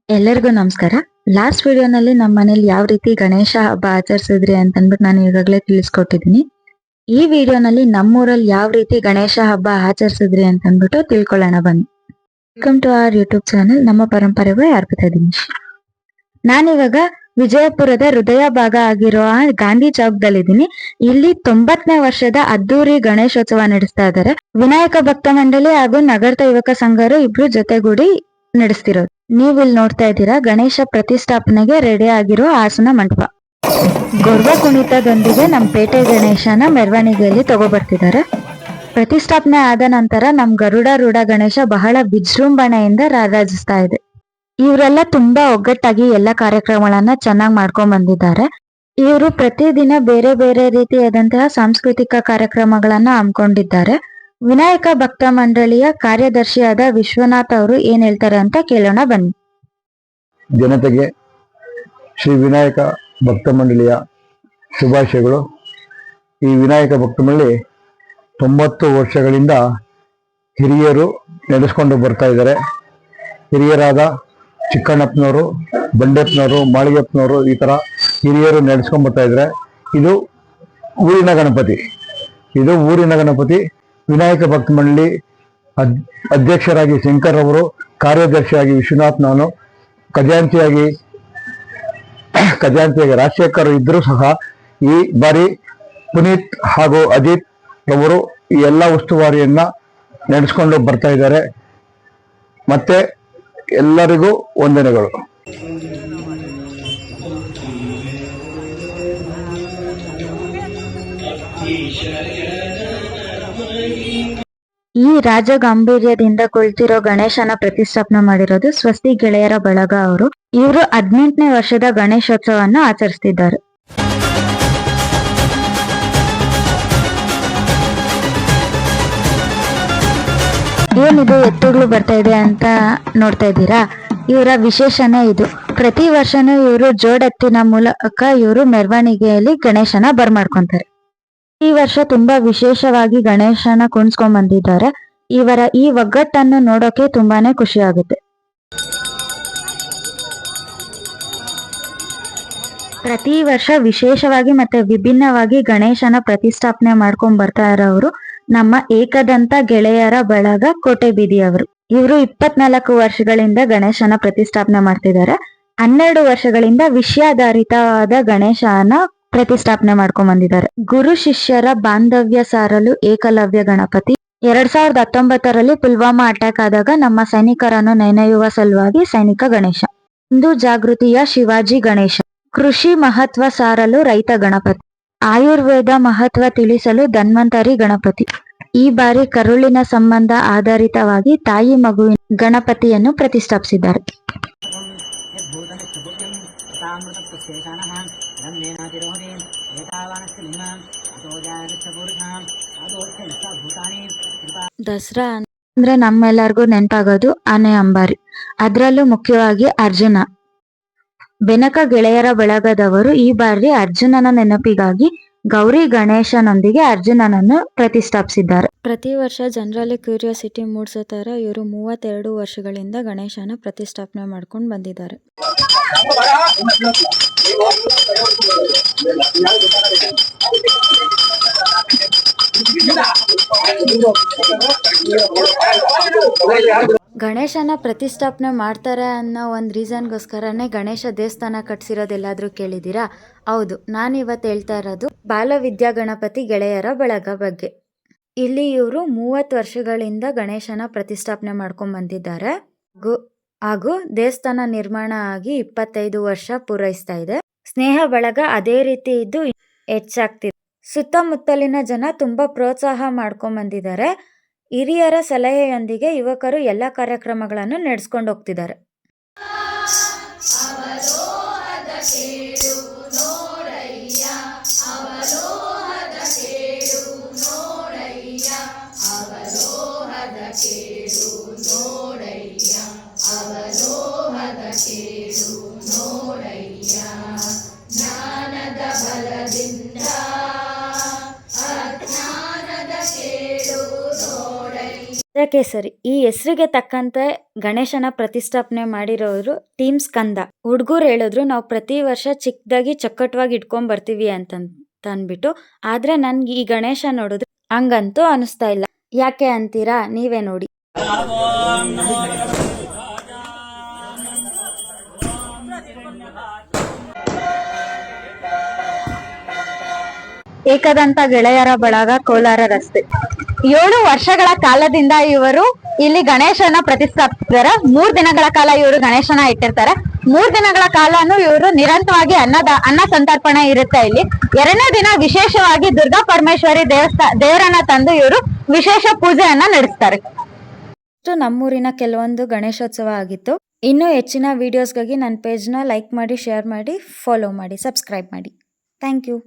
ಎಲ್ಲರಿಗೂ ನಮಸ್ಕಾರ. ಲಾಸ್ಟ್ ವಿಡಿಯೋನಲ್ಲಿ ನಮ್ಮ ಮನೇಲಿ ಯಾವ ರೀತಿ ಗಣೇಶ ಹಬ್ಬ ಆಚರಿಸಿದ್ರಿ ಅಂತಂದ್ಬಿಟ್ಟು ನಾನು ಈಗಾಗಲೇ ತಿಳಿಸ್ಕೊಟ್ಟಿದ್ದೀನಿ. ಈ ವಿಡಿಯೋನಲ್ಲಿ ನಮ್ಮೂರಲ್ಲಿ ಯಾವ ರೀತಿ ಗಣೇಶ ಹಬ್ಬ ಆಚರಿಸಿದ್ರಿ ಅಂತಂದ್ಬಿಟ್ಟು ತಿಳ್ಕೊಳ್ಳೋಣ ಬನ್ನಿ. Welcome to our YouTube channel ನಮ್ಮ ಪರಂಪರೆಗಳು ಅರ್ಪಿತಾ ದಿನೇಶ್. ನಾನಿವಾಗ ವಿಜಯಪುರದ ಹೃದಯ ಭಾಗ ಆಗಿರೋ ಗಾಂಧಿ ಚೌಕದಲ್ಲಿದ್ದೀನಿ. ಇಲ್ಲಿ 90ನೇ ವರ್ಷದ ಅದ್ದೂರಿ ಗಣೇಶೋತ್ಸವ ನಡೆಸ್ತಾ ಇದ್ದಾರೆ. ವಿನಾಯಕ ಭಕ್ತ ಮಂಡಳಿ ಹಾಗೂ ನಗರದ ಯುವಕ ಸಂಘರು ಇಬ್ರು ಜೊತೆಗೂಡಿ ನಡೆಸ್ತಿರೋದು. ನೀವು ಇಲ್ಲಿ ನೋಡ್ತಾ ಇದ್ದೀರಾ ಗಣೇಶ ಪ್ರತಿಷ್ಠಾಪನೆಗೆ ರೆಡಿ ಆಗಿರೋ ಆಸನ ಮಂಟಪ. ಗೊರ್ವ ಕುಣಿತದೊಂದಿಗೆ ನಮ್ಮ ಪೇಟೆ ಗಣೇಶನ ಮೆರವಣಿಗೆಯಲ್ಲಿ ತಗೋಬರ್ತಿದ್ದಾರೆ. ಪ್ರತಿಷ್ಠಾಪನೆ ಆದ ನಂತರ ನಮ್ ಗರುಡಾರೂಢ ಗಣೇಶ ಬಹಳ ವಿಜೃಂಭಣೆಯಿಂದ ರಾರಾಜಿಸ್ತಾ ಇದೆ. ಇವರೆಲ್ಲ ತುಂಬಾ ಒಗ್ಗಟ್ಟಾಗಿ ಎಲ್ಲ ಕಾರ್ಯಕ್ರಮಗಳನ್ನ ಚೆನ್ನಾಗಿ ಮಾಡ್ಕೊಂಡ್ ಬಂದಿದ್ದಾರೆ. ಇವರು ಪ್ರತಿದಿನ ಬೇರೆ ಬೇರೆ ರೀತಿಯಾದಂತಹ ಸಾಂಸ್ಕೃತಿಕ ಕಾರ್ಯಕ್ರಮಗಳನ್ನ ಹಮ್ಮಿಕೊಂಡಿದ್ದಾರೆ. ವಿನಾಯಕ ಭಕ್ತ ಮಂಡಳಿಯ ಕಾರ್ಯದರ್ಶಿಯಾದ ವಿಶ್ವನಾಥ್ ಅವರು ಏನ್ ಹೇಳ್ತಾರೆ ಅಂತ ಕೇಳೋಣ ಬನ್ನಿ. ಜನತೆಗೆ ಶ್ರೀ ವಿನಾಯಕ ಭಕ್ತ ಮಂಡಳಿಯ ಶುಭಾಶಯಗಳು. ಈ ವಿನಾಯಕ ಭಕ್ತ ಮಂಡಳಿ 90 ವರ್ಷಗಳಿಂದ ಹಿರಿಯರು ನಡೆಸ್ಕೊಂಡು ಬರ್ತಾ ಇದ್ದಾರೆ. ಹಿರಿಯರಾದ ಚಿಕ್ಕಣ್ಣಪ್ಪನವರು, ಬಂಡೆಪ್ಪನವರು, ಮಾಳಿಗೆಪ್ಪನವರು ಈ ತರ ಹಿರಿಯರು ನಡೆಸ್ಕೊಂಡ್ ಬರ್ತಾ ಇದ್ದಾರೆ. ಇದು ಊರಿನ ಗಣಪತಿ. ವಿನಾಯಕ ಭಕ್ತ ಮಂಡಳಿ ಅಧ್ಯಕ್ಷರಾಗಿ ಶಂಕರ್ ಅವರು, ಕಾರ್ಯದರ್ಶಿಯಾಗಿ ವಿಶ್ವನಾಥ್, ನಾನು ಖಜಾಂಚಿಯಾಗಿ ರಾಜಶೇಖರ್ ಇದ್ರೂ ಸಹ ಈ ಬಾರಿ ಪುನೀತ್ ಹಾಗೂ ಅಜಿತ್ ರವರು ಈ ಎಲ್ಲ ಉಸ್ತುವಾರಿಯನ್ನ ನಡೆಸ್ಕೊಂಡು ಬರ್ತಾ ಇದ್ದಾರೆ. ಮತ್ತೆ ಎಲ್ಲರಿಗೂ ವಂದನೆಗಳು. ಈ ರಾಜ ಗಾಂಭೀರ್ಯದಿಂದ ಕುಳಿತಿರೋ ಗಣೇಶನ ಪ್ರತಿಷ್ಠಾಪನೆ ಮಾಡಿರೋದು ಸ್ವಸ್ತಿ ಗೆಳೆಯರ ಬಳಗ ಅವರು. ಇವರು 18ನೇ ವರ್ಷದ ಗಣೇಶೋತ್ಸವವನ್ನು ಆಚರಿಸ್ತಿದ್ದಾರೆ. ಏನಿದು ಎತ್ತುಗಳು ಬರ್ತಾ ಇದೆ ಅಂತ ನೋಡ್ತಾ ಇದ್ದೀರಾ? ಇವರ ವಿಶೇಷನೇ ಇದು. ಪ್ರತಿ ವರ್ಷನೂ ಇವರು ಜೋಡೆತ್ತಿನ ಮೂಲಕ ಇವರು ಮೆರವಣಿಗೆಯಲ್ಲಿ ಗಣೇಶನ ಬರ್ಮಾಡ್ಕೊಂತಾರೆ. ಈ ವರ್ಷ ತುಂಬಾ ವಿಶೇಷವಾಗಿ ಗಣೇಶನ ಕುಣಿಸ್ಕೊಂಡ್ ಬಂದಿದ್ದಾರೆ. ಇವರ ಈ ಒಗ್ಗಟ್ಟನ್ನು ನೋಡೋಕೆ ತುಂಬಾನೇ ಖುಷಿ ಆಗುತ್ತೆ. ಪ್ರತಿ ವರ್ಷ ವಿಶೇಷವಾಗಿ ಮತ್ತೆ ವಿಭಿನ್ನವಾಗಿ ಗಣೇಶನ ಪ್ರತಿಷ್ಠಾಪನೆ ಮಾಡ್ಕೊಂಡ್ ಬರ್ತಾ ಇರೋರು ನಮ್ಮ ಏಕದಂತ ಗೆಳೆಯರ ಬಳಗ ಕೋಟೆ ಬೀದಿಯವರು. ಇವರು 24 ವರ್ಷಗಳಿಂದ ಗಣೇಶನ ಪ್ರತಿಷ್ಠಾಪನೆ ಮಾಡ್ತಿದ್ದಾರೆ. 12 ವರ್ಷಗಳಿಂದ ವಿಷಯಾಧಾರಿತವಾದ ಗಣೇಶನ ಪ್ರತಿಷ್ಠಾಪನೆ ಮಾಡ್ಕೊಂಡ್ ಬಂದಿದ್ದಾರೆ. ಗುರು ಶಿಷ್ಯರ ಬಾಂಧವ್ಯ ಸಾರಲು ಏಕಲವ್ಯ ಗಣಪತಿ. 2019ರಲ್ಲಿ ಪುಲ್ವಾಮಾ ಅಟ್ಯಾಕ್ ಆದಾಗ ನಮ್ಮ ಸೈನಿಕರನ್ನು ನೆನೆಯುವ ಸಲುವಾಗಿ ಸೈನಿಕ ಗಣೇಶ. ಹಿಂದೂ ಜಾಗೃತಿಯ ಶಿವಾಜಿ ಗಣೇಶ. ಕೃಷಿ ಮಹತ್ವ ಸಾರಲು ರೈತ ಗಣಪತಿ. ಆಯುರ್ವೇದ ಮಹತ್ವ ತಿಳಿಸಲು ಧನ್ವಂತರಿ ಗಣಪತಿ. ಈ ಬಾರಿ ಕರುಳಿನ ಸಂಬಂಧ ಆಧಾರಿತವಾಗಿ ತಾಯಿ ಮಗುವಿನ ಗಣಪತಿಯನ್ನು ಪ್ರತಿಷ್ಠಾಪಿಸಿದ್ದಾರೆ. ದಸರಾ ಅಂದ್ರೆ ನಮ್ಮೆಲ್ಲರಿಗೂ ನೆನಪಾಗೋದು ಆನೆ ಅಂಬಾರಿ. ಅದರಲ್ಲೂ ಮುಖ್ಯವಾಗಿ ಅರ್ಜುನ. ಬೆನಕ ಗೆಳೆಯರ ಬಳಗದವರು ಈ ಬಾರಿ ಅರ್ಜುನನ ನೆನಪಿಗಾಗಿ ಗೌರಿ ಗಣೇಶನೊಂದಿಗೆ ಅರ್ಜುನನನ್ನು ಪ್ರತಿಷ್ಠಾಪಿಸಿದ್ದಾರೆ. ಪ್ರತಿ ವರ್ಷ ಜನರಲ್ಲಿ ಕ್ಯೂರಿಯಾಸಿಟಿ ಮೂಡಿಸೋ ತರ ಇವರು 32 ವರ್ಷಗಳಿಂದ ಗಣೇಶನ ಪ್ರತಿಷ್ಠಾಪನೆ ಮಾಡ್ಕೊಂಡು ಬಂದಿದ್ದಾರೆ. ಗಣೇಶನ ಪ್ರತಿಷ್ಠಾಪನೆ ಮಾಡ್ತಾರೆ ಅನ್ನೋ ಒಂದು ರೀಸನ್ಗೋಸ್ಕರನೇ ಗಣೇಶ ದೇವಸ್ಥಾನ ಕಟ್ಸಿರೋದೆಲ್ಲಾದ್ರೂ ಕೇಳಿದ್ದೀರಾ? ಹೌದು, ನಾನಿವತ್ತು ಹೇಳ್ತಾ ಇರೋದು ಬಾಲವಿದ್ಯಾ ಗಣಪತಿ ಗೆಳೆಯರ ಬಳಗ ಬಗ್ಗೆ. ಇಲ್ಲಿ ಇವರು 30 ವರ್ಷಗಳಿಂದ ಗಣೇಶನ ಪ್ರತಿಷ್ಠಾಪನೆ ಮಾಡ್ಕೊಂಡ್ ಬಂದಿದ್ದಾರೆ. ಹಾಗೂ ದೇವಸ್ಥಾನ ನಿರ್ಮಾಣ ಆಗಿ 25 ವರ್ಷ ಪೂರೈಸ್ತಾ ಇದೆ. ಸ್ನೇಹ ಬಳಗ ಅದೇ ರೀತಿ ಇದ್ದು ಹೆಚ್ಚಾಗ್ತಿದೆ. ಸುತ್ತಮುತ್ತಲಿನ ಜನ ತುಂಬಾ ಪ್ರೋತ್ಸಾಹ ಮಾಡ್ಕೊಂಡ್ ಬಂದಿದ್ದಾರೆ. ಹಿರಿಯರ ಸಲಹೆಯೊಂದಿಗೆ ಯುವಕರು ಎಲ್ಲ ಕಾರ್ಯಕ್ರಮಗಳನ್ನು ನಡೆಸ್ಕೊಂಡು ಹೋಗ್ತಿದ್ದಾರೆ. ಕೇಸರಿ ಈ ಹೆಸರಿಗೆ ತಕ್ಕಂತೆ ಗಣೇಶನ ಪ್ರತಿಷ್ಠಾಪನೆ ಮಾಡಿರೋರು ಟೀಮ್ ಸ್ಕಂದ. ಹುಡುಗರು ಹೇಳಿದ್ರು ನಾವು ಪ್ರತಿ ವರ್ಷ ಚಿಕ್ಕದಾಗಿ ಚೊಕ್ಕಟವಾಗಿ ಇಟ್ಕೊಂಡ್ ಬರ್ತೀವಿ ಅಂತ ಅಂದ್ಬಿಟ್ಟು. ಆದ್ರೆ ನನ್ಗೆ ಈ ಗಣೇಶ ನೋಡಿದ್ರೆ ಹಂಗಂತೂ ಅನಿಸ್ತಾ ಇಲ್ಲ. ಯಾಕೆ ಅಂತೀರಾ? ನೀವೇ ನೋಡಿ. ಏಕದಂತ ಗೆಳೆಯರ ಬಳಗ, ಕೋಲಾರ ರಸ್ತೆ. 7 ವರ್ಷಗಳ ಕಾಲದಿಂದ ಇವರು ಇಲ್ಲಿ ಗಣೇಶನ ಪ್ರತಿಷ್ಠಾಪಿಸಿದ್ದಾರೆ. 3 ದಿನಗಳ ಕಾಲ ಇವರು ಗಣೇಶನ ಇಟ್ಟಿರ್ತಾರೆ. 3 ದಿನಗಳ ಕಾಲನು ಇವರು ನಿರಂತರವಾಗಿ ಅನ್ನ ಸಂತರ್ಪಣೆ ಇರುತ್ತೆ ಇಲ್ಲಿ. 2ನೇ ದಿನ ವಿಶೇಷವಾಗಿ ದುರ್ಗಾ ಪರಮೇಶ್ವರಿ ದೇವರನ್ನ ತಂದು ಇವರು ವಿಶೇಷ ಪೂಜೆಯನ್ನ ನಡೆಸ್ತಾರೆ. ನಮ್ಮೂರಿನ ಕೆಲವೊಂದು ಗಣೇಶೋತ್ಸವ ಆಗಿತ್ತು. ಇನ್ನೂ ಹೆಚ್ಚಿನ ವಿಡಿಯೋಸ್ಗಾಗಿ ನನ್ನ ಪೇಜ್ನ ಲೈಕ್ ಮಾಡಿ, ಶೇರ್ ಮಾಡಿ, ಫಾಲೋ ಮಾಡಿ, ಸಬ್ಸ್ಕ್ರೈಬ್ ಮಾಡಿ. Thank you.